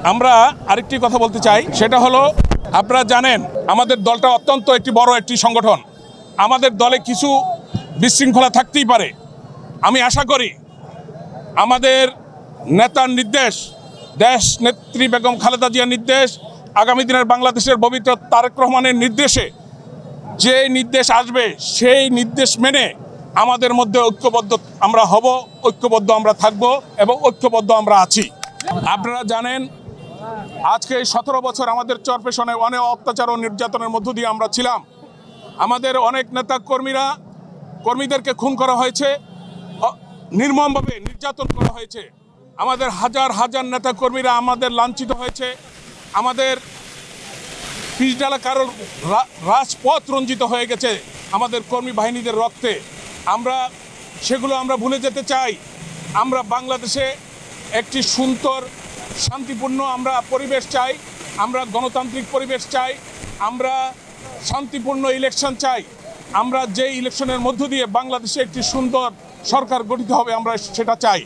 আমরা আরেকটি কথা বলতে চাই, সেটা হলো আপনারা জানেন আমাদের দলটা অত্যন্ত একটি বড় একটি সংগঠন। আমাদের দলে কিছু বিশৃঙ্খলা থাকতেই পারে। আমি আশা করি আমাদের নেতার নির্দেশ, দেশ নেত্রী বেগম খালেদা জিয়ার নির্দেশ, আগামী দিনের বাংলাদেশের পবিত্র তারেক রহমানের নির্দেশে যে নির্দেশ আসবে সেই নির্দেশ মেনে আমাদের মধ্যে ঐক্যবদ্ধ আমরা হব, ঐক্যবদ্ধ আমরা থাকব এবং ঐক্যবদ্ধ আমরা আছি। আপনারা জানেন আজকে 17 বছর আমাদের চরপেশনে অনেক অত্যাচার ও নির্যাতনের মধ্য দিয়ে আমরা ছিলাম। আমাদের অনেক নেতা কর্মীদেরকে খুন করা হয়েছে, নির্মমভাবে নির্যাতন করা হয়েছে। আমাদের হাজার হাজার নেতা কর্মীরা আমাদের লাঞ্ছিত হয়েছে। আমাদের পিচডালা কারোর রাজপথ রঞ্জিত হয়ে গেছে আমাদের কর্মী বাহিনীদের রক্তে। সেগুলো আমরা ভুলে যেতে চাই। আমরা বাংলাদেশে একটি সুন্দর শান্তিপূর্ণ আমরা পরিবেশ চাই, আমরা গণতান্ত্রিক পরিবেশ চাই, আমরা শান্তিপূর্ণ ইলেকশন চাই। আমরা যে ইলেকশনের মধ্য দিয়ে বাংলাদেশে একটি সুন্দর সরকার গঠিত হবে আমরা সেটা চাই।